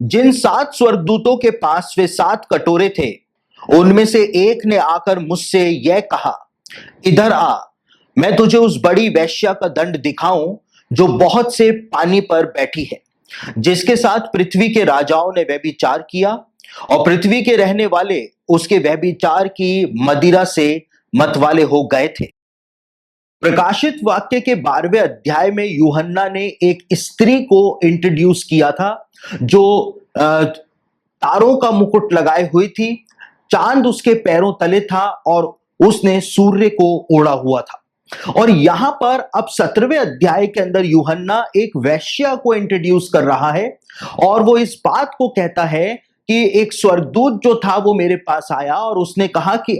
जिन 7 स्वर्गदूतों के पास वे 7 कटोरे थे, उनमें से एक ने आकर मुझसे यह कहा, इधर आ, मैं तुझे उस बड़ी वेश्या का दंड दिखाऊं जो बहुत से पानी पर बैठी है, जिसके साथ पृथ्वी के राजाओं ने व्यभिचार किया और पृथ्वी के रहने वाले उसके व्यभिचार की मदिरा से मतवाले हो गए थे। प्रकाशित वाक्य के 12वें अध्याय में यूहन्ना ने एक स्त्री को इंट्रोड्यूस किया था जो तारों का मुकुट लगाए हुई थी, चांद उसके पैरों तले था और उसने सूर्य को ओढ़ा हुआ था। और यहां पर अब 17वें अध्याय के अंदर यूहन्ना एक वेश्या को इंट्रोड्यूस कर रहा है और वो इस बात को कहता है कि एक स्वर्गदूत जो था वो मेरे पास आया और उसने कहा कि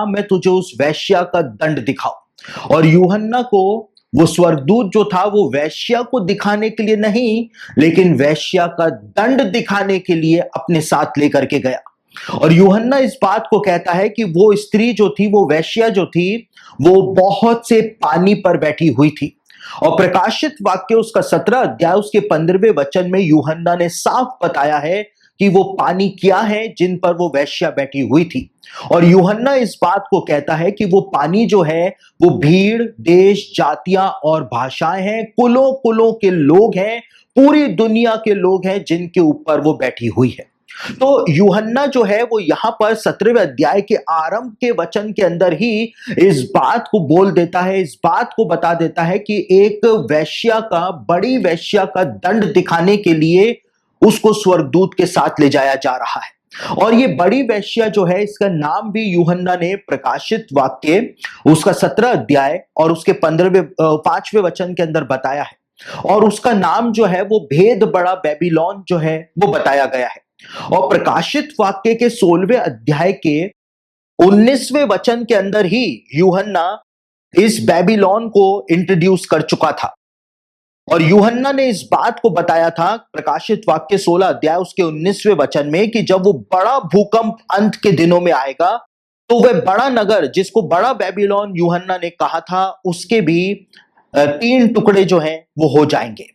मैं तुझे उस वेश्या का दंड दिखाऊं। और यूहन्ना को वो स्वर्गदूत जो था वो वेश्या को दिखाने के लिए नहीं, लेकिन वेश्या का दंड दिखाने के लिए अपने साथ लेकर के गया। और यूहन्ना इस बात को कहता है कि वो स्त्री जो थी, वो वेश्या जो थी, वो बहुत से पानी पर बैठी हुई थी। और प्रकाशित वाक्य उसका 17 अध्याय उसके 15वें वचन में यूहन्ना ने साफ बताया है कि वो पानी क्या है जिन पर वो वेश्या बैठी हुई थी। और यूहन्ना इस बात को कहता है कि वो पानी जो है वो भीड़, देश, जातियां और भाषाएं हैं, कुलों कुलों के लोग हैं, पूरी दुनिया के लोग हैं जिनके ऊपर वो बैठी हुई है। तो यूहन्ना जो है वो यहां पर 17वें अध्याय के आरंभ के वचन के अंदर ही इस बात को बोल देता है, इस बात को बता देता है कि एक वेश्या का, बड़ी वेश्या का दंड दिखाने के लिए उसको स्वर्गदूत के साथ ले जाया जा रहा है। और ये बड़ी वेश्या जो है, इसका नाम भी यूहन्ना ने प्रकाशित वाक्य उसका 17 अध्याय और उसके 5वें वचन के अंदर बताया है। और उसका नाम जो है वो भेद बड़ा बेबीलोन जो है वो बताया गया है। और प्रकाशित वाक्य के 16वें अध्याय के 19वें वचन के अंदर ही यूहन्ना इस बेबीलोन को इंट्रोड्यूस कर चुका था। और यूहन्ना ने इस बात को बताया था प्रकाशित वाक्य 16 अध्याय उसके 19वें वचन में कि जब वो बड़ा भूकंप अंत के दिनों में आएगा तो वह बड़ा नगर जिसको बड़ा बेबीलोन यूहन्ना ने कहा था, उसके भी 3 टुकड़े जो हैं वो हो जाएंगे।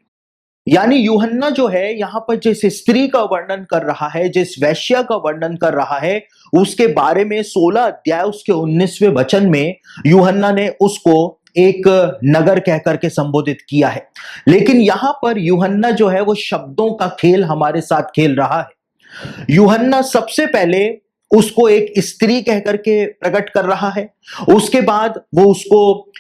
यानी यूहन्ना जो है यहां पर जिस स्त्री का वर्णन कर रहा है, जिस वेश्या का वर्णन कर रहा है, उसके बारे में 16 अध्याय उसके 19वें वचन में यूहन्ना ने उसको एक नगर कहकर के संबोधित किया है। लेकिन यहां पर यूहन्ना जो है वो शब्दों का खेल हमारे साथ खेल रहा है। यूहन्ना सबसे पहले उसको एक स्त्री कहकर के प्रकट कर रहा है, उसके बाद वो उसको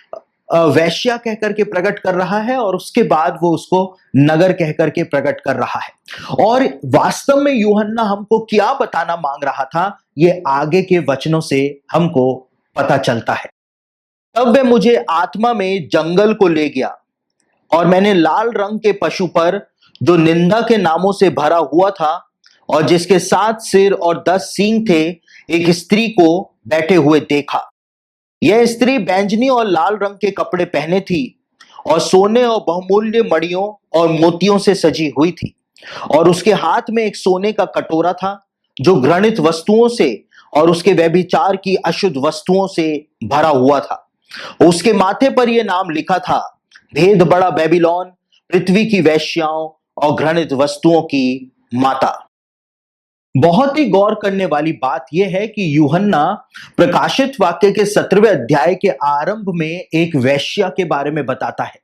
वेश्या कहकर के प्रकट कर रहा है और उसके बाद वो उसको नगर कहकर के प्रकट कर रहा है। और वास्तव में यूहन्ना हमको क्या बताना मांग रहा था, ये आगे के वचनों से हमको पता चलता है। तब वह मुझे आत्मा में जंगल को ले गया और मैंने लाल रंग के पशु पर, जो निंदा के नामों से भरा हुआ था और जिसके 7 सिर और 10 सींग थे, एक स्त्री को बैठे हुए देखा। यह स्त्री बैंजनी और लाल रंग के कपड़े पहने थी और सोने और बहुमूल्य मणियों और मोतियों से सजी हुई थी। और उसके हाथ में एक सोने का कटोरा था जो घृणित वस्तुओं से और उसके व्यभिचार की अशुद्ध वस्तुओं से भरा हुआ था। उसके माथे पर यह नाम लिखा था, भेद बड़ा बेबीलोन, पृथ्वी की वेश्याओं और घृणित वस्तुओं की माता। बहुत ही गौर करने वाली बात यह है कि यूहन्ना प्रकाशित वाक्य के 17वें अध्याय के आरंभ में एक वेश्या के बारे में बताता है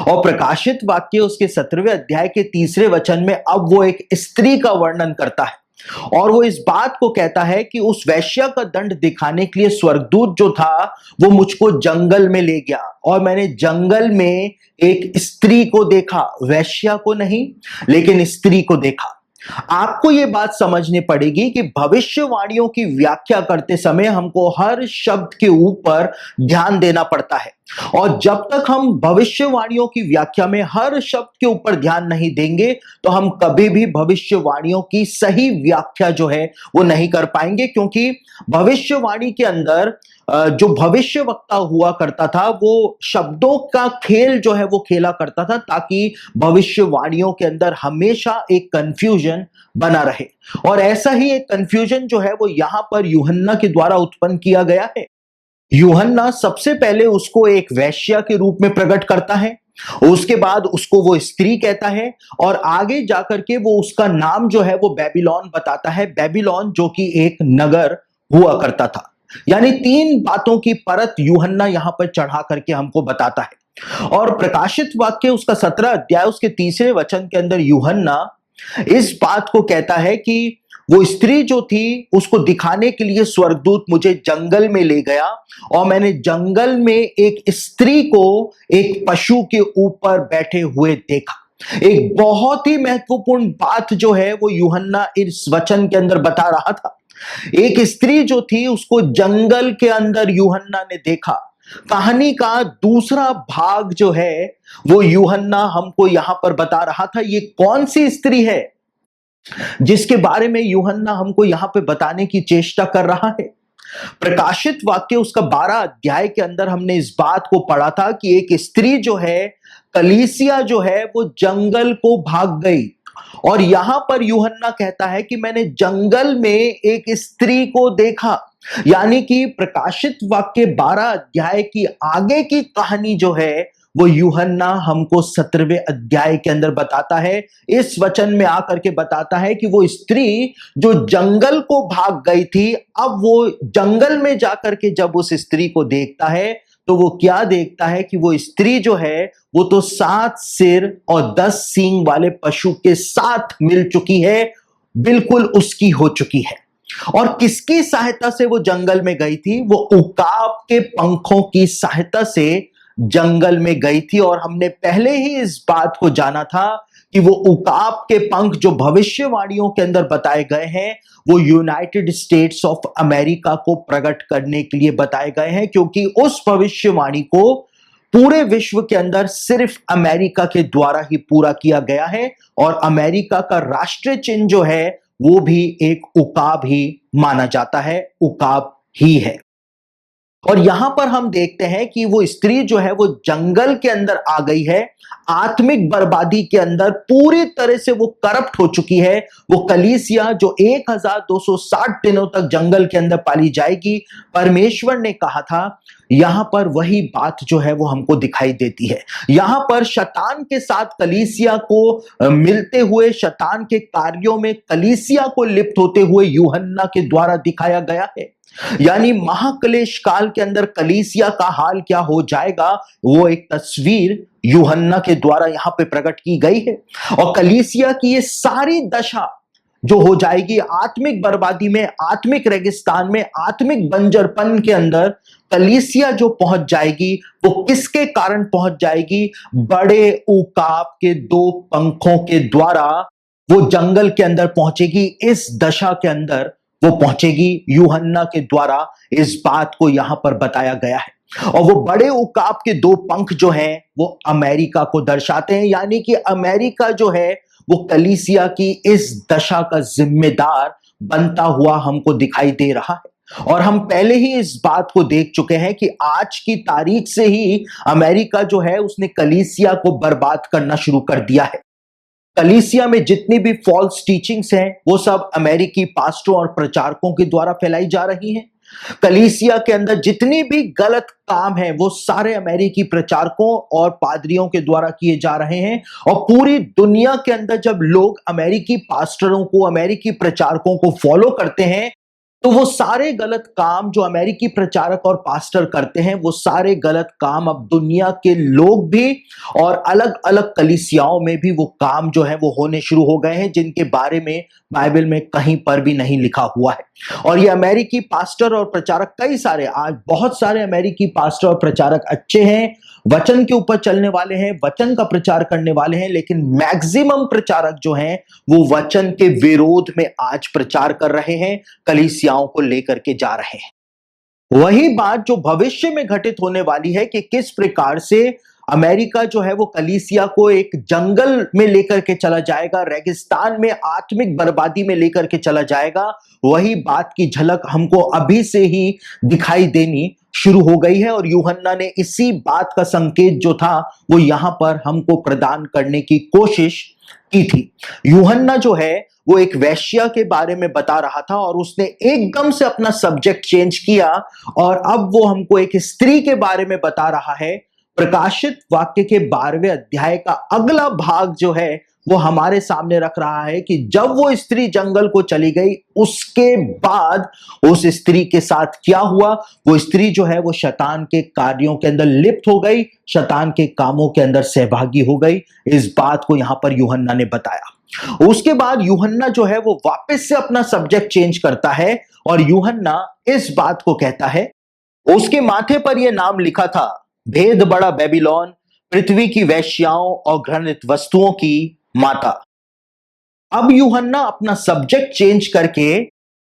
और प्रकाशित वाक्य उसके 17वें अध्याय के 3 वचन में अब वो एक स्त्री का वर्णन करता है और वो इस बात को कहता है कि उस वेश्या का दंड दिखाने के लिए स्वर्गदूत जो था वो मुझको जंगल में ले गया और मैंने जंगल में एक स्त्री को देखा, वेश्या को नहीं लेकिन स्त्री को देखा। आपको यह बात समझनी पड़ेगी कि भविष्यवाणियों की व्याख्या करते समय हमको हर शब्द के ऊपर ध्यान देना पड़ता है और जब तक हम भविष्यवाणियों की व्याख्या में हर शब्द के ऊपर ध्यान नहीं देंगे तो हम कभी भी भविष्यवाणियों की सही व्याख्या जो है वो नहीं कर पाएंगे, क्योंकि भविष्यवाणी के अंदर जो भविष्यवक्ता हुआ करता था वो शब्दों का खेल जो है वो खेला करता था ताकि भविष्यवाणियों के अंदर हमेशा एक कंफ्यूजन बना रहे। और ऐसा ही एक कंफ्यूजन जो है वो यहां पर यूहन्ना के द्वारा उत्पन्न किया गया है। यूहन्ना सबसे पहले उसको एक वेश्या के रूप में प्रकट करता है, उसके बाद उसको वो स्त्री कहता है और आगे जाकर के वो उसका नाम जो है वो बेबीलोन बताता है, बेबीलोन जो कि एक नगर हुआ करता था। यानी तीन बातों की परत यूहन्ना यहां पर चढ़ा करके हमको बताता है। और प्रकाशित वाक्य उसका 17 अध्याय उसके 3 वचन के अंदर यूहन्ना इस बात को कहता है कि वो स्त्री जो थी उसको दिखाने के लिए स्वर्गदूत मुझे जंगल में ले गया और मैंने जंगल में एक स्त्री को एक पशु के ऊपर बैठे हुए देखा। एक बहुत ही महत्वपूर्ण बात जो है वो यूहन्ना इस वचन के अंदर बता रहा था। एक स्त्री जो थी उसको जंगल के अंदर यूहन्ना ने देखा। कहानी का दूसरा भाग जो है वो यूहन्ना हमको यहां पर बता रहा था। ये कौन सी स्त्री है जिसके बारे में यूहन्ना हमको यहां पे बताने की चेष्टा कर रहा है? प्रकाशित वाक्य उसका 12 अध्याय के अंदर हमने इस बात को पढ़ा था कि एक स्त्री जो है, कलीसिया जो है, वो जंगल को भाग गई। और यहां पर यूहन्ना कहता है कि मैंने जंगल में एक स्त्री को देखा। यानी कि प्रकाशित वाक्य 12 अध्याय की आगे की कहानी जो है वो यूहन्ना हमको 17वें अध्याय के अंदर बताता है। इस वचन में आकर के बताता है कि वो स्त्री जो जंगल को भाग गई थी, अब वो जंगल में जाकर के जब उस स्त्री को देखता है तो वो क्या देखता है कि वो स्त्री जो है वो तो 7 सिर और 10 सींग वाले पशु के साथ मिल चुकी है, बिल्कुल उसकी हो चुकी है। और किसकी सहायता से वो जंगल में गई थी? वो उकाब के पंखों की सहायता से जंगल में गई थी। और हमने पहले ही इस बात को जाना था कि वो उकाब के पंख जो भविष्यवाणियों के अंदर बताए गए हैं वो यूनाइटेड स्टेट्स ऑफ अमेरिका को प्रकट करने के लिए बताए गए हैं, क्योंकि उस भविष्यवाणी को पूरे विश्व के अंदर सिर्फ अमेरिका के द्वारा ही पूरा किया गया है। और अमेरिका का राष्ट्रीय चिन्ह जो है वो भी एक उकाब ही माना जाता है, उकाब ही है। और यहां पर हम देखते हैं कि वो स्त्री जो है वो जंगल के अंदर आ गई है, आत्मिक बर्बादी के अंदर पूरी तरह से वो करप्ट हो चुकी है। वो कलीसिया जो 1260 दिनों तक जंगल के अंदर पाली जाएगी, परमेश्वर ने कहा था, यहां पर वही बात जो है वो हमको दिखाई देती है। यहां पर शैतान के साथ कलीसिया को मिलते हुए, शैतान के कार्यों में कलीसिया को लिप्त होते हुए यूहन्ना के द्वारा दिखाया गया है। यानी महाक्लेश काल के अंदर कलीसिया का हाल क्या हो जाएगा, वो एक तस्वीर यूहन्ना के द्वारा यहां पे प्रकट की गई है। और कलीसिया की ये सारी दशा जो हो जाएगी आत्मिक बर्बादी में, आत्मिक रेगिस्तान में, आत्मिक बंजरपन के अंदर कलीसिया जो पहुंच जाएगी वो किसके कारण पहुंच जाएगी? बड़े उकाब के 2 पंखों के द्वारा वो जंगल के अंदर पहुंचेगी। इस दशा के अंदर वो पहुंचेगी। यूहन्ना के द्वारा इस बात को यहां पर बताया गया है। और वो बड़े उकाब के 2 पंख जो हैं वो अमेरिका को दर्शाते हैं। यानी कि अमेरिका जो है वो कलीसिया की इस दशा का जिम्मेदार बनता हुआ हमको दिखाई दे रहा है। और हम पहले ही इस बात को देख चुके हैं कि आज की तारीख से ही अमेरिका जो है उसने कलीसिया को बर्बाद करना शुरू कर दिया है। कलीसिया में जितनी भी फॉल्स टीचिंग्स हैं वो सब अमेरिकी पास्टरों और प्रचारकों के द्वारा फैलाई जा रही हैं। कलीसिया के अंदर जितनी भी गलत काम है वो सारे अमेरिकी प्रचारकों और पादरियों के द्वारा किए जा रहे हैं। और पूरी दुनिया के अंदर जब लोग अमेरिकी पास्टरों को, अमेरिकी प्रचारकों को फॉलो करते हैं तो वो सारे गलत काम जो अमेरिकी प्रचारक और पास्टर करते हैं वो सारे गलत काम अब दुनिया के लोग भी और अलग अलग कलीसियाओं में भी वो काम जो है वो होने शुरू हो गए हैं, जिनके बारे में बाइबल में कहीं पर भी नहीं लिखा हुआ है। और ये अमेरिकी पास्टर और प्रचारक कई सारे, आज बहुत सारे अमेरिकी पास्टर और प्रचारक अच्छे हैं, वचन के ऊपर चलने वाले हैं, वचन का प्रचार करने वाले हैं, लेकिन मैक्सिमम प्रचारक जो हैं वो वचन के विरोध में आज प्रचार कर रहे हैं, कलीसियाओं को लेकर के जा रहे हैं। वही बात जो भविष्य में घटित होने वाली है कि किस प्रकार से अमेरिका जो है वो कलीसिया को एक जंगल में लेकर के चला जाएगा, रेगिस्तान में, आत्मिक बर्बादी में लेकर के चला जाएगा, वही बात की झलक हमको अभी से ही दिखाई देनी शुरू हो गई है। और यूहन्ना ने इसी बात का संकेत जो था वो यहां पर हमको प्रदान करने की कोशिश की थी। यूहन्ना जो है वो एक वेश्या के बारे में बता रहा था और उसने एकदम से अपना सब्जेक्ट चेंज किया और अब वो हमको एक स्त्री के बारे में बता रहा है। प्रकाशित वाक्य के 12वें अध्याय का अगला भाग जो है वो हमारे सामने रख रहा है कि जब वो स्त्री जंगल को चली गई उसके बाद उस स्त्री के साथ क्या हुआ। वो स्त्री जो है वो शैतान के कार्यों के अंदर लिप्त हो गई, शैतान के कामों के अंदर सहभागी हो गई। इस बात को यहां पर यूहन्ना ने बताया। उसके बाद यूहन्ना जो है वो वापस से अपना सब्जेक्ट चेंज करता है और यूहन्ना इस बात को कहता है, उसके माथे पर यह नाम लिखा था, भेद बड़ा बेबीलोन, पृथ्वी की वेश्याओं और घृणित वस्तुओं की माता। अब यूहन्ना अपना सब्जेक्ट चेंज करके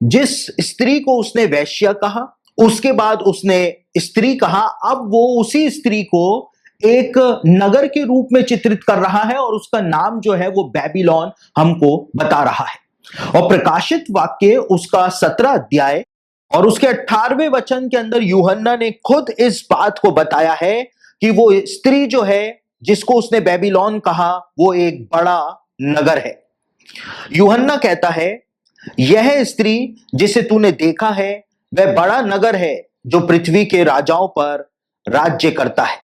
जिस स्त्री को उसने वेश्या कहा, उसके बाद उसने स्त्री कहा, अब वो उसी स्त्री को एक नगर के रूप में चित्रित कर रहा है और उसका नाम जो है वो बेबीलोन हमको बता रहा है। और प्रकाशित वाक्य उसका 17 अध्याय और उसके 18वें वचन के अंदर यूहन्ना ने खुद इस बात को बताया है कि वो स्त्री जो है जिसको उसने बेबीलोन कहा वो एक बड़ा नगर है। यूहन्ना कहता है, यह स्त्री जिसे तूने देखा है वह बड़ा नगर है जो पृथ्वी के राजाओं पर राज्य करता है।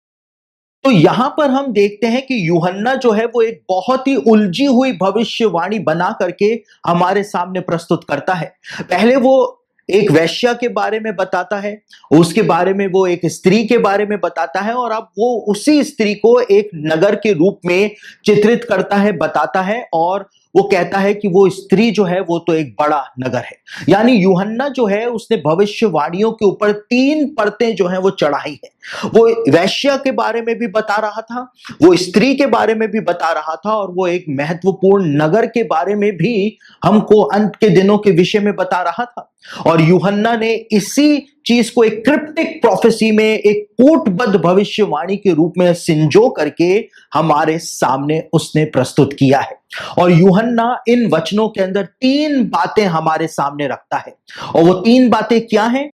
तो यहां पर हम देखते हैं कि यूहन्ना जो है वो एक बहुत ही उलझी हुई भविष्यवाणी बना करके हमारे सामने प्रस्तुत करता है। पहले वो एक वेश्या के बारे में बताता है, उसके बारे में वो एक स्त्री के बारे में बताता है और अब वो उसी स्त्री को एक नगर के रूप में चित्रित करता है, बताता है और वो कहता है कि वो स्त्री जो है वो तो एक बड़ा नगर है। यानी यूहन्ना जो है उसने भविष्यवाणियों के ऊपर 3 परतें जो है वो चढ़ाई है। वो वेश्या के बारे में भी बता रहा था, वो स्त्री के बारे में भी बता रहा था और वो एक महत्वपूर्ण नगर के बारे में भी हमको अंत के दिनों के विषय में बता रहा था। और यूहन्ना ने इसी चीज को एक क्रिप्टिक प्रोफेसी में, एक कूटबद्ध भविष्यवाणी के रूप में संजो करके हमारे सामने उसने प्रस्तुत किया है। और यूहन्ना इन वचनों के अंदर 3 बातें हमारे सामने रखता है और वो 3 बातें क्या हैं?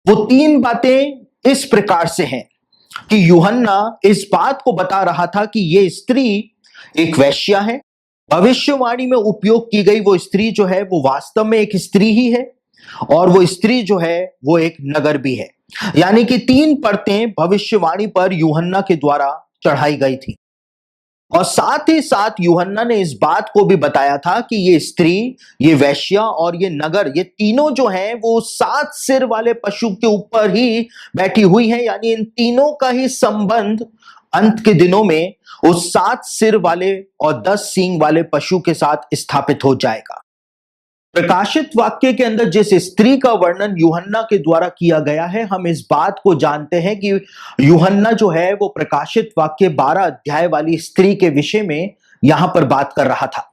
वो 3 बातें इस प्रकार से हैं कि यूहन्ना इस बात को बता रहा था कि ये स्त्री एक वेश्या है। भविष्यवाणी में उपयोग की गई वो स्त्री जो है वो वास्तव में एक स्त्री ही है और वो स्त्री जो है वो एक नगर भी है। यानी कि 3 परतें भविष्यवाणी पर यूहन्ना के द्वारा चढ़ाई गई थी। और साथ ही साथ यूहन्ना ने इस बात को भी बताया था कि ये स्त्री, ये वेश्या और ये नगर, ये तीनों जो हैं वो 7 सिर वाले पशु के ऊपर ही बैठी हुई हैं। यानी इन तीनों का ही संबंध अंत के दिनों में उस 7 सिर वाले और 10 सींग वाले पशु के साथ स्थापित हो जाएगा। प्रकाशित वाक्य के अंदर जिस स्त्री का वर्णन यूहन्ना के द्वारा किया गया है, हम इस बात को जानते हैं कि यूहन्ना जो है वो प्रकाशित वाक्य 12 अध्याय वाली स्त्री के विषय में यहां पर बात कर रहा था।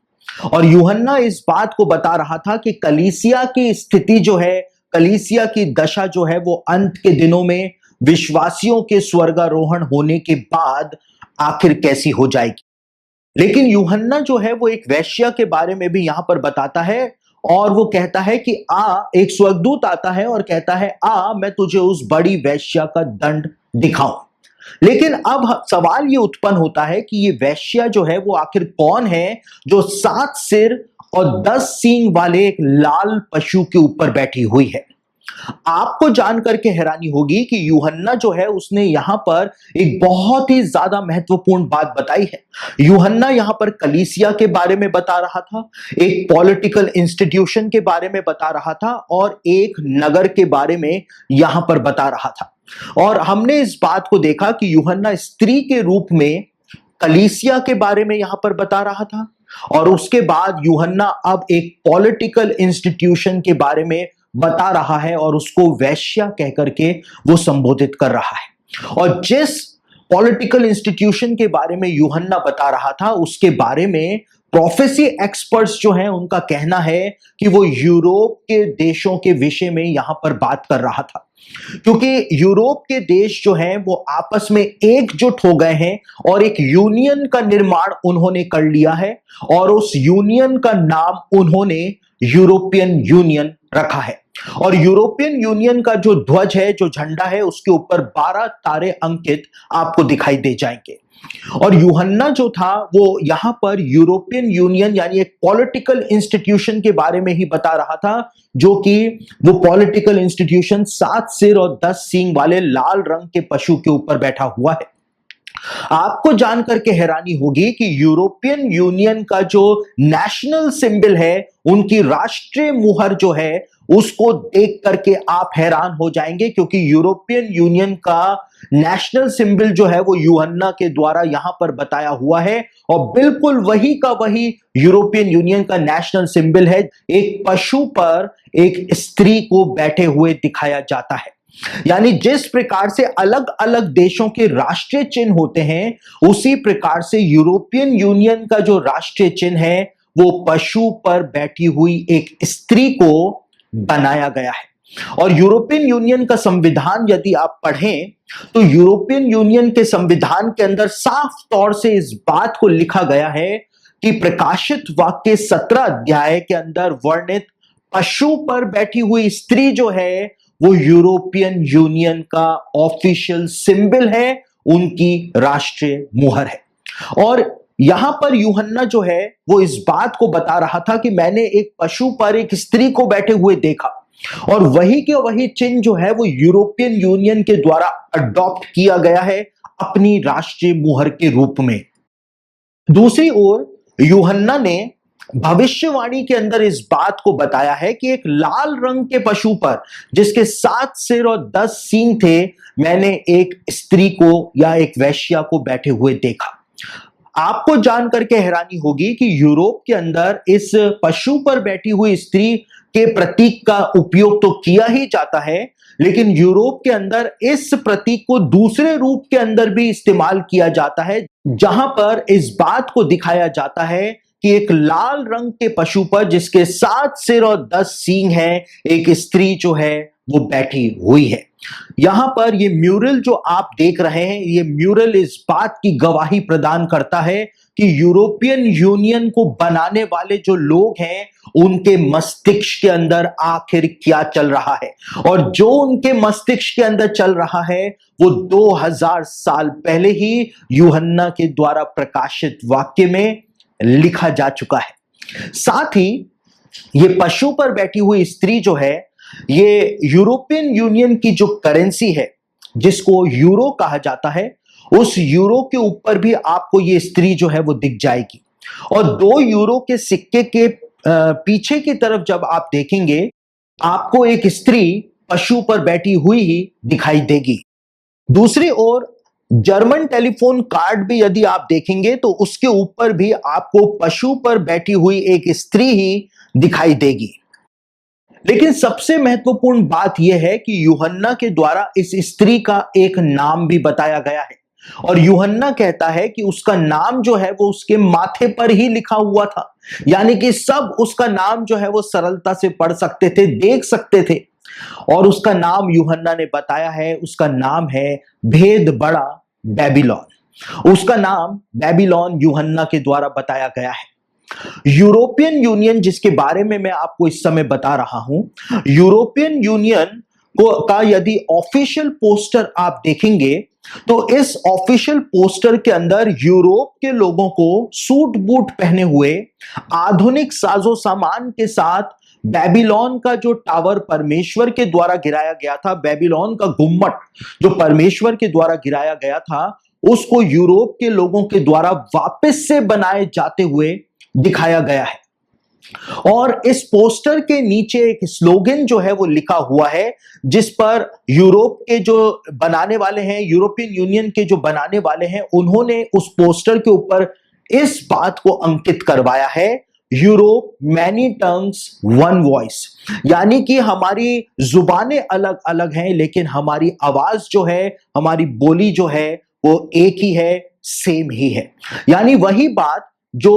और यूहन्ना इस बात को बता रहा था कि कलीसिया की स्थिति जो है, कलीसिया की दशा जो है वो अंत के दिनों में विश्वासियों के स्वर्गारोहण होने के बाद आखिर कैसी हो जाएगी। लेकिन यूहन्ना जो है वो एक वेश्या के बारे में भी यहां पर बताता है और वो कहता है कि एक स्वर्गदूत आता है और कहता है, मैं तुझे उस बड़ी वेश्या का दंड दिखाऊं। लेकिन अब सवाल ये उत्पन्न होता है कि ये वेश्या जो है वो आखिर कौन है जो 7 सिर और 10 सींग वाले एक लाल पशु के ऊपर बैठी हुई है। आपको जानकर के हैरानी होगी कि यूहन्ना जो है उसने यहां पर एक बहुत ही ज्यादा महत्वपूर्ण बात बताई है। यूहन्ना यहां पर कलीसिया के बारे में बता रहा था, एक पॉलिटिकल इंस्टीट्यूशन के बारे में बता रहा था और एक नगर के बारे में यहां पर बता रहा था। और हमने इस बात को देखा कि यूहन्ना स्त्री के रूप में कलीसिया के बारे में यहां पर बता रहा था और उसके बाद यूहन्ना अब एक पॉलिटिकल इंस्टीट्यूशन के बारे में बता रहा है और उसको वेश्या कहकर के वो संबोधित कर रहा है। और जिस पॉलिटिकल इंस्टीट्यूशन के बारे में यूहन्ना बता रहा था उसके बारे में प्रोफेसी एक्सपर्ट्स जो हैं उनका कहना है कि वो यूरोप के देशों के विषय में यहां पर बात कर रहा था, क्योंकि यूरोप के देश जो हैं वो आपस में एकजुट हो गए हैं और एक यूनियन का निर्माण उन्होंने कर लिया है और उस यूनियन का नाम उन्होंने यूरोपियन यूनियन रखा है। और यूरोपियन यूनियन का जो ध्वज है, जो झंडा है, उसके ऊपर 12 तारे अंकित आपको दिखाई दे जाएंगे। और यूहन्ना जो था वो यहां पर यूरोपियन यूनियन यानी एक पॉलिटिकल इंस्टीट्यूशन के बारे में ही बता रहा था, जो कि वो पॉलिटिकल इंस्टीट्यूशन 7 सिर और 10 सींग वाले लाल रंग के पशु के ऊपर बैठा हुआ है। आपको जानकर के हैरानी होगी कि यूरोपियन यूनियन का जो नेशनल सिंबल है, उनकी राष्ट्रीय मुहर जो है, उसको देख करके आप हैरान हो जाएंगे, क्योंकि यूरोपियन यूनियन का नेशनल सिंबल जो है वो यूहन्ना के द्वारा यहां पर बताया हुआ है, और बिल्कुल वही का वही यूरोपियन यूनियन का नेशनल सिंबल है। एक पशु पर एक स्त्री को बैठे हुए दिखाया जाता है। यानी जिस प्रकार से अलग अलग देशों के राष्ट्रीय चिन्ह होते हैं, उसी प्रकार से यूरोपियन यूनियन का जो राष्ट्रीय चिन्ह है वो पशु पर बैठी हुई एक स्त्री को बनाया गया है। और यूरोपियन यूनियन का संविधान यदि आप पढ़ें तो यूरोपियन यूनियन के संविधान के अंदर साफ तौर से इस बात को लिखा गया है कि प्रकाशित वाक्य 17 अध्याय के अंदर वर्णित पशु पर बैठी हुई स्त्री जो है वो यूरोपियन यूनियन का ऑफिशियल सिंबल है, उनकी राष्ट्रीय मुहर है। और यहां पर यूहन्ना जो है वो इस बात को बता रहा था कि मैंने एक पशु पर एक स्त्री को बैठे हुए देखा, और वही के वही चिन्ह जो है वो यूरोपियन यूनियन के द्वारा अडॉप्ट किया गया है अपनी राष्ट्रीय मुहर के रूप में। दूसरी ओर यूहन्ना ने भविष्यवाणी के अंदर इस बात को बताया है कि एक लाल रंग के पशु पर जिसके 7 सिर और 10 सींग थे, मैंने एक स्त्री को या एक वैश्या को बैठे हुए देखा। आपको जानकर के हैरानी होगी कि यूरोप के अंदर इस पशु पर बैठी हुई स्त्री के प्रतीक का उपयोग तो किया ही जाता है, लेकिन यूरोप के अंदर इस प्रतीक को दूसरे रूप के अंदर भी इस्तेमाल किया जाता है, जहां पर इस बात को दिखाया जाता है कि एक लाल रंग के पशु पर जिसके 7 सिर और 10 सींग हैं, एक स्त्री जो है वो बैठी हुई है। यहां पर ये म्यूरल जो आप देख रहे हैं, ये म्यूरल इस बात की गवाही प्रदान करता है कि यूरोपियन यूनियन को बनाने वाले जो लोग हैं, उनके मस्तिष्क के अंदर आखिर क्या चल रहा है। और जो उनके मस्तिष्क के अंदर चल रहा है वो 2000 साल पहले ही यूहन्ना के द्वारा प्रकाशित वाक्य में लिखा जा चुका है। साथ ही ये पशु पर बैठी हुई स्त्री जो है, ये यूरोपियन यूनियन की जो करेंसी है जिसको यूरो कहा जाता है, उस यूरो के ऊपर भी आपको ये स्त्री जो है वो दिख जाएगी। और 2 यूरो के सिक्के के पीछे की तरफ जब आप देखेंगे, आपको एक स्त्री पशु पर बैठी हुई ही दिखाई देगी। दूसरी ओर जर्मन टेलीफोन कार्ड भी यदि आप देखेंगे तो उसके ऊपर भी आपको पशु पर बैठी हुई एक स्त्री ही दिखाई देगी। लेकिन सबसे महत्वपूर्ण बात यह है कि यूहन्ना के द्वारा इस स्त्री का एक नाम भी बताया गया है, और यूहन्ना कहता है कि उसका नाम जो है वो उसके माथे पर ही लिखा हुआ था। यानी कि सब उसका नाम जो है वो सरलता से पढ़ सकते थे, देख सकते थे। और उसका नाम यूहन्ना ने बताया है, उसका नाम है भेद बड़ा बेबीलोन। उसका नाम बेबीलोन यूहन्ना के द्वारा बताया गया है। यूरोपियन यूनियन जिसके बारे में मैं आपको इस समय बता रहा हूं, यूरोपियन यूनियन का यदि ऑफिशियल पोस्टर आप देखेंगे तो इस ऑफिशियल पोस्टर के अंदर यूरोप के लोगों को सूट बूट पहने हुए आधुनिक साजो सामान के साथ बेबीलोन का जो टावर परमेश्वर के द्वारा गिराया गया था, बेबीलोन का गुम्मट जो परमेश्वर के द्वारा गिराया गया था, उसको यूरोप के लोगों के द्वारा वापस से बनाए जाते हुए दिखाया गया है। और इस पोस्टर के नीचे एक स्लोगन जो है वो लिखा हुआ है, जिस पर यूरोप के जो बनाने वाले हैं, यूरोपियन यूनियन के जो बनाने वाले हैं, उन्होंने उस पोस्टर के ऊपर इस बात को अंकित करवाया है, Europe many tongues one voice. यानी कि हमारी जुबानें अलग अलग हैं, लेकिन हमारी आवाज जो है, हमारी बोली जो है वो एक ही है, सेम ही है। यानी वही बात जो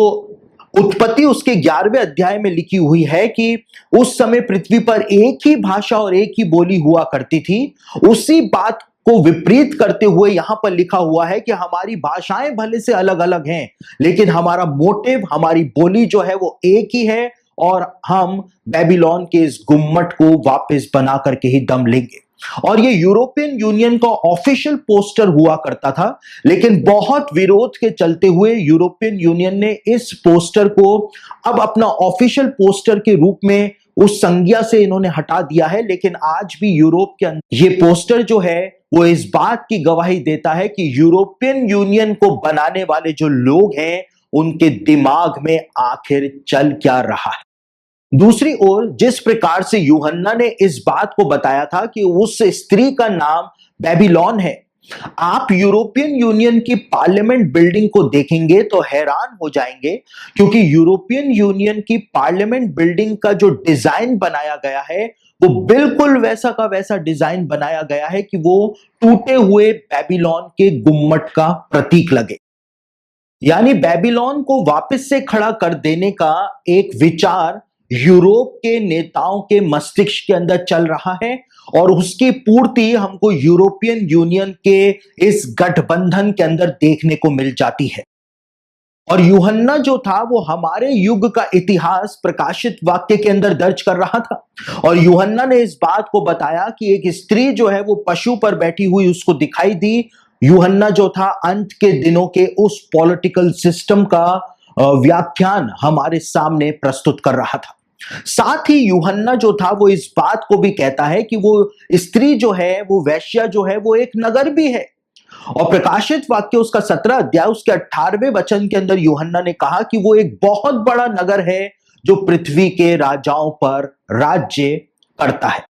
उत्पत्ति उसके 11वें अध्याय में लिखी हुई है कि उस समय पृथ्वी पर एक ही भाषा और एक ही बोली हुआ करती थी, उसी बात को विपरीत करते हुए यहां पर लिखा हुआ है कि हमारी भाषाएं भले से अलग अलग हैं, लेकिन हमारा मोटिव, हमारी बोली जो है वो एक ही है, और हम बेबीलोन के इस गुम्मट को वापस बना करके ही दम लेंगे। और ये यूरोपियन यूनियन का ऑफिशियल पोस्टर हुआ करता था, लेकिन बहुत विरोध के चलते हुए यूरोपियन यूनियन ने इस पोस्टर को अब अपना ऑफिशियल पोस्टर के रूप में उस संज्ञा से इन्होंने हटा दिया है। लेकिन आज भी यूरोप के अंदर ये पोस्टर जो है वो इस बात की गवाही देता है कि यूरोपियन यूनियन को बनाने वाले जो लोग हैं उनके दिमाग में आखिर चल क्या रहा है। दूसरी ओर जिस प्रकार से यूहन्ना ने इस बात को बताया था कि उस स्त्री का नाम बेबीलोन है, आप यूरोपियन यूनियन की पार्लियामेंट बिल्डिंग को देखेंगे तो हैरान हो जाएंगे, क्योंकि यूरोपियन यूनियन की पार्लियामेंट बिल्डिंग का जो डिजाइन बनाया गया है वो बिल्कुल वैसा का वैसा डिजाइन बनाया गया है कि वो टूटे हुए बेबीलोन के गुम्मट का प्रतीक लगे। यानी बेबीलोन को वापस से खड़ा कर देने का एक विचार यूरोप के नेताओं के मस्तिष्क के अंदर चल रहा है, और उसकी पूर्ति हमको यूरोपियन यूनियन के इस गठबंधन के अंदर देखने को मिल जाती है। और यूहन्ना जो था वो हमारे युग का इतिहास प्रकाशित वाक्य के अंदर दर्ज कर रहा था, और यूहन्ना ने इस बात को बताया कि एक स्त्री जो है वो पशु पर बैठी हुई उसको दिखाई दी। यूहन्ना जो था अंत के दिनों के उस पॉलिटिकल सिस्टम का व्याख्यान हमारे सामने प्रस्तुत कर रहा था। साथ ही यूहन्ना जो था वो इस बात को भी कहता है कि वो स्त्री जो है वो वेश्या जो है वो एक नगर भी है। और प्रकाशित वाक्य उसका 17 अध्याय उसके 18वें वचन के अंदर यूहन्ना ने कहा कि वो एक बहुत बड़ा नगर है जो पृथ्वी के राजाओं पर राज्य करता है।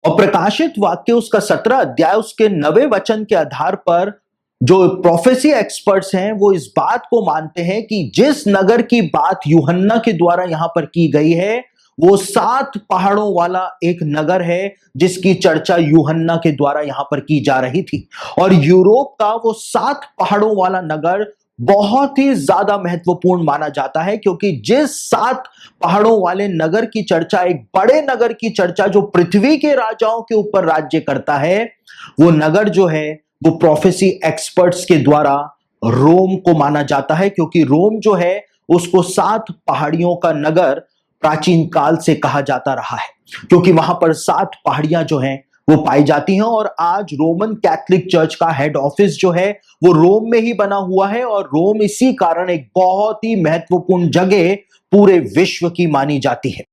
और प्रकाशित वाक्य उसका 17 अध्याय उसके 9वें वचन के आधार पर जो प्रोफेसी एक्सपर्ट्स हैं वो इस बात को मानते हैं कि जिस नगर की बात यूहन्ना के द्वारा यहां पर की गई है वो 7 पहाड़ों वाला एक नगर है जिसकी चर्चा यूहन्ना के द्वारा यहां पर की जा रही थी। और यूरोप का वो 7 पहाड़ों वाला नगर बहुत ही ज्यादा महत्वपूर्ण माना जाता है, क्योंकि जिस 7 पहाड़ों वाले नगर की चर्चा, एक बड़े नगर की चर्चा जो पृथ्वी के राजाओं के ऊपर राज्य करता है, वो नगर जो है वो प्रोफेसी एक्सपर्ट्स के द्वारा रोम को माना जाता है, क्योंकि रोम जो है उसको 7 पहाड़ियों का नगर प्राचीन काल से कहा जाता रहा है, क्योंकि वहां पर 7 पहाड़ियां जो हैं वो पाई जाती हैं। और आज रोमन कैथोलिक चर्च का हेड ऑफिस जो है वो रोम में ही बना हुआ है, और रोम इसी कारण एक बहुत ही महत्वपूर्ण जगह पूरे विश्व की मानी जाती है।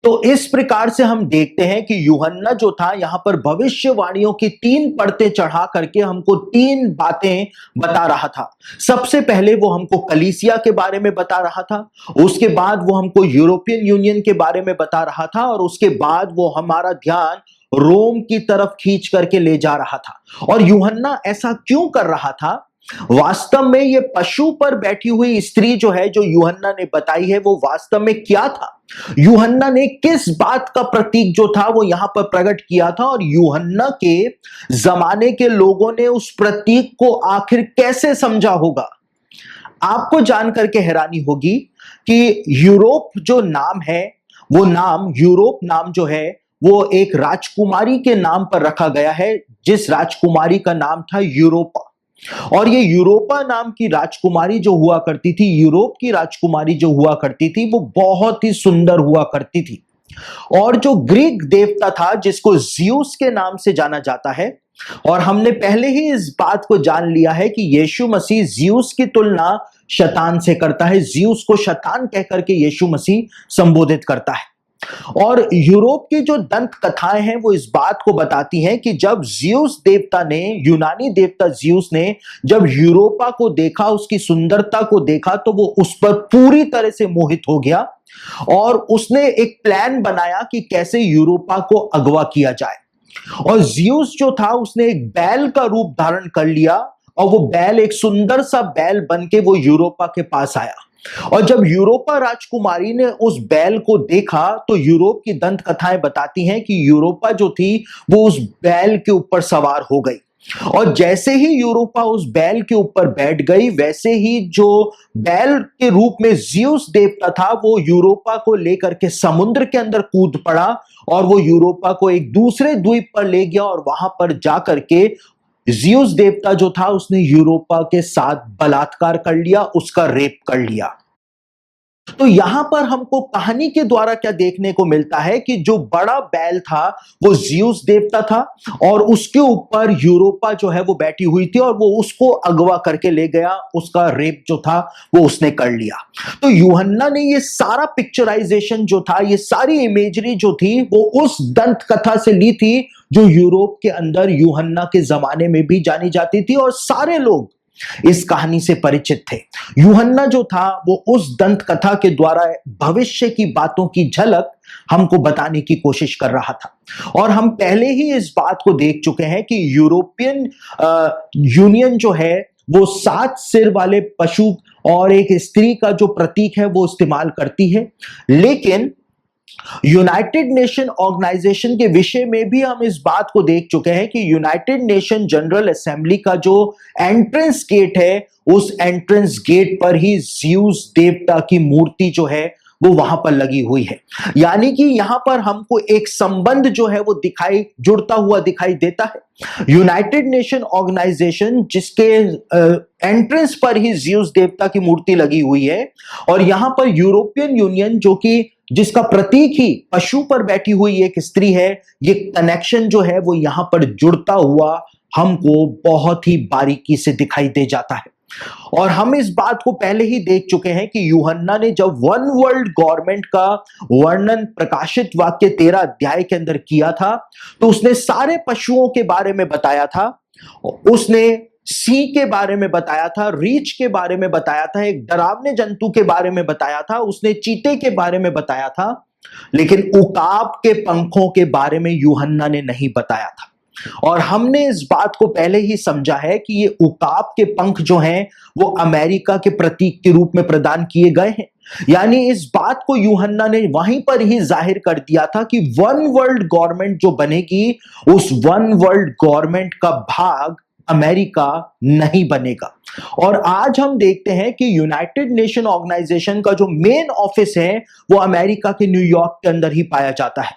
तो इस प्रकार से हम देखते हैं कि यूहन्ना जो था यहां पर भविष्यवाणियों की 3 परतें चढ़ा करके हमको 3 बातें बता रहा था। सबसे पहले वो हमको कलीसिया के बारे में बता रहा था, उसके बाद वो हमको यूरोपियन यूनियन के बारे में बता रहा था, और उसके बाद वो हमारा ध्यान रोम की तरफ खींच करके ले जा रहा था। और यूहन्ना ऐसा क्यों कर रहा था? वास्तव में ये पशु पर बैठी हुई स्त्री जो है जो यूहन्ना ने बताई है वो वास्तव में क्या था? यूहन्ना ने किस बात का प्रतीक जो था वो यहां पर प्रकट किया था, और यूहन्ना के जमाने के लोगों ने उस प्रतीक को आखिर कैसे समझा होगा? आपको जानकर के हैरानी होगी कि यूरोप जो नाम है, वो नाम यूरोप नाम जो है वो एक राजकुमारी के नाम पर रखा गया है, जिस राजकुमारी का नाम था यूरोपा। और ये यूरोपा नाम की राजकुमारी जो हुआ करती थी, यूरोप की राजकुमारी जो हुआ करती थी, वो बहुत ही सुंदर हुआ करती थी। और जो ग्रीक देवता था जिसको ज़्यूस के नाम से जाना जाता है, और हमने पहले ही इस बात को जान लिया है कि यीशु मसीह ज़्यूस की तुलना शैतान से करता है, ज़्यूस को शैतान कह करके यीशु मसीह संबोधित करता है। और यूरोप की जो दंत कथाएं हैं वो इस बात को बताती हैं कि जब ज़्यूस देवता ने, यूनानी देवता ज़्यूस ने जब यूरोपा को देखा, उसकी सुंदरता को देखा, तो वो उस पर पूरी तरह से मोहित हो गया, और उसने एक प्लान बनाया कि कैसे यूरोपा को अगवा किया जाए। और ज़्यूस जो था उसने एक बैल का रूप धारण कर लिया, और वो बैल एक सुंदर सा बैल बन के वो यूरोपा के पास आया। और जब यूरोपा राजकुमारी ने उस बैल को देखा तो यूरोप की दंत कथाएं बताती हैं कि यूरोपा जो थी वो उस बैल के ऊपर सवार हो गई, और जैसे ही यूरोपा उस बैल के ऊपर बैठ गई, वैसे ही जो बैल के रूप में ज़्यूस देवता था वो यूरोपा को लेकर के समुद्र के अंदर कूद पड़ा, और वो यूरोपा को एक दूसरे द्वीप पर ले गया, और वहां पर जाकर के ज़्यूस देवता जो था उसने यूरोपा के साथ बलात्कार कर लिया, उसका रेप कर लिया। तो यहां पर हमको कहानी के द्वारा क्या देखने को मिलता है कि जो बड़ा बैल था वो ज़्यूस देवता था और उसके ऊपर यूरोपा जो है वो बैठी हुई थी और वो उसको अगवा करके ले गया, उसका रेप जो था वो उसने कर लिया। तो यूहन्ना ने ये सारा पिक्चराइजेशन जो था, ये सारी इमेजरी जो थी वो उस दंत कथा से ली थी जो यूरोप के अंदर यूहन्ना के जमाने में भी जानी जाती थी और सारे लोग इस कहानी से परिचित थे। यूहन्ना जो था वो उस दंत कथा के द्वारा भविष्य की बातों की झलक हमको बताने की कोशिश कर रहा था। और हम पहले ही इस बात को देख चुके हैं कि यूरोपियन यूनियन जो है वो 7 सिर वाले पशु और एक स्त्री का जो प्रतीक है वो इस्तेमाल करती है। लेकिन यूनाइटेड नेशन ऑर्गेनाइजेशन के विषय में भी हम इस बात को देख चुके हैं कि यूनाइटेड नेशन जनरल असेंबली का जो एंट्रेंस गेट है, उस एंट्रेंस गेट पर ही ज़्यूस देवता की मूर्ति जो है वो वहां पर लगी हुई है। यानी कि यहां पर हमको एक संबंध जो है वो जुड़ता हुआ दिखाई देता है। यूनाइटेड नेशन ऑर्गेनाइजेशन जिसके एंट्रेंस पर ही ज़्यूस देवता की मूर्ति लगी हुई है और यहां पर यूरोपियन यूनियन जो कि जिसका प्रतीक ही पशु पर बैठी हुई एक स्त्री है, ये कनेक्शन जो है वो यहां पर जुड़ता हुआ हमको बहुत ही बारीकी से दिखाई दे जाता है। और हम इस बात को पहले ही देख चुके हैं कि यूहन्ना ने जब वन वर्ल्ड गवर्नमेंट का वर्णन प्रकाशित वाक्य 13 अध्याय के अंदर किया था तो उसने सारे पशुओं के बारे में बताया था, उसने सी के बारे में बताया था, रीछ के बारे में बताया था, एक डरावने जंतु के बारे में बताया था, उसने चीते के बारे में बताया था, लेकिन उकाब के पंखों के बारे में यूहन्ना ने नहीं बताया था। और हमने इस बात को पहले ही समझा है कि ये उकाब के पंख जो हैं वो अमेरिका के प्रतीक के रूप में प्रदान किए गए हैं। यानी इस बात को यूहन्ना ने वहीं पर ही जाहिर कर दिया था कि वन वर्ल्ड गवर्नमेंट जो बनेगी उस वन वर्ल्ड गवर्नमेंट का भाग अमेरिका नहीं बनेगा। और आज हम देखते हैं कि यूनाइटेड नेशन ऑर्गेनाइजेशन का जो मेन ऑफिस है वो अमेरिका के न्यूयॉर्क के अंदर ही पाया जाता है।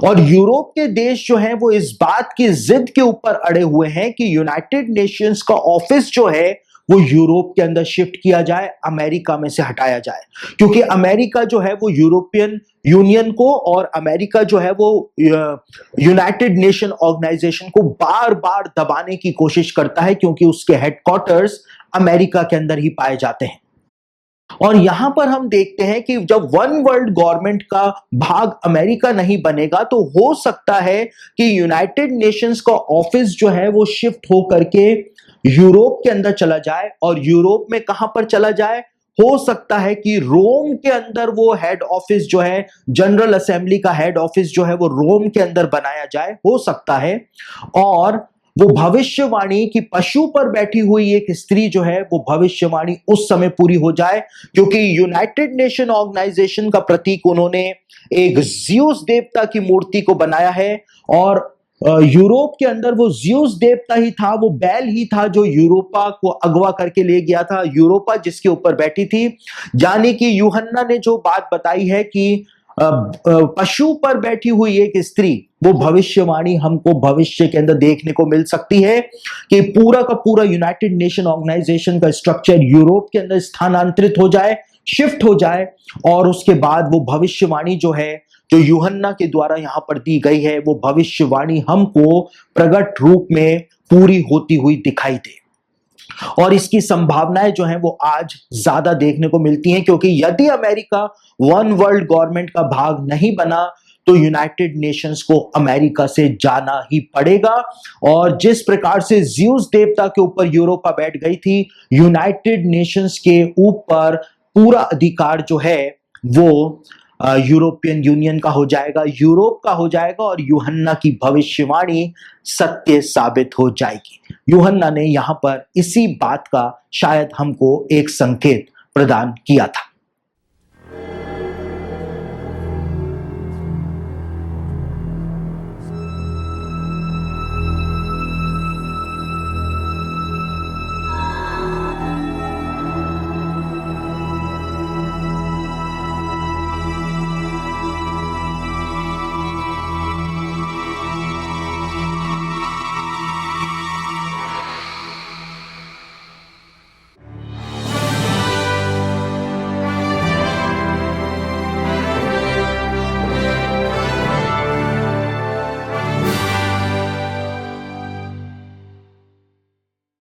और यूरोप के देश जो हैं वो इस बात की जिद के ऊपर अड़े हुए हैं कि यूनाइटेड नेशंस का ऑफिस जो है वो यूरोप के अंदर शिफ्ट किया जाए, अमेरिका में से हटाया जाए, क्योंकि अमेरिका जो है वो यूरोपियन यूनियन को और अमेरिका जो है वो यूनाइटेड नेशन ऑर्गेनाइजेशन को बार बार दबाने की कोशिश करता है, क्योंकि उसके हेडक्वार्टर्स अमेरिका के अंदर ही पाए जाते हैं। और यहां पर हम देखते हैं कि जब वन वर्ल्ड गवर्नमेंट का भाग अमेरिका नहीं बनेगा तो हो सकता है कि यूनाइटेड नेशंस का ऑफिस जो है वो शिफ्ट हो करके यूरोप के अंदर चला जाए। और यूरोप में कहां पर चला जाए? हो सकता है कि रोम के अंदर वो हेड ऑफिस जो है, जनरल असेंबली का हेड ऑफिस जो है वो रोम के अंदर बनाया जाए, हो सकता है। और वो भविष्यवाणी की पशु पर बैठी हुई एक स्त्री जो है वो भविष्यवाणी उस समय पूरी हो जाए, क्योंकि यूनाइटेड नेशन ऑर्गेनाइजेशन का प्रतीक उन्होंने एक ज़्यूस देवता की मूर्ति को बनाया है। और यूरोप के अंदर वो ज़्यूस देवता ही था, वो बैल ही था जो यूरोपा को अगवा करके ले गया था, यूरोपा जिसके ऊपर बैठी थी। यानी कि यूहन्ना ने जो बात बताई है कि पशु पर बैठी हुई एक स्त्री, वो भविष्यवाणी हमको भविष्य के अंदर देखने को मिल सकती है कि पूरा का पूरा यूनाइटेड नेशन ऑर्गेनाइजेशन का स्ट्रक्चर यूरोप के अंदर स्थानांतरित हो जाए, शिफ्ट हो जाए। और उसके बाद वो भविष्यवाणी जो है, जो यूहन्ना के द्वारा यहां पर दी गई है, वो भविष्यवाणी हमको प्रकट रूप में पूरी होती हुई दिखाई दे। और इसकी संभावनाएं जो हैं वो आज ज्यादा देखने को मिलती हैं, क्योंकि यदि अमेरिका वन वर्ल्ड गवर्नमेंट का भाग नहीं बना तो यूनाइटेड नेशंस को अमेरिका से जाना ही पड़ेगा। और जिस प्रकार से ज़्यूस देवता के ऊपर यूरोपा बैठ गई थी, यूनाइटेड नेशंस के ऊपर पूरा अधिकार जो है वो यूरोपियन यूनियन का हो जाएगा, यूरोप का हो जाएगा, और यूहन्ना की भविष्यवाणी सत्य साबित हो जाएगी। यूहन्ना ने यहां पर इसी बात का शायद हमको एक संकेत प्रदान किया था।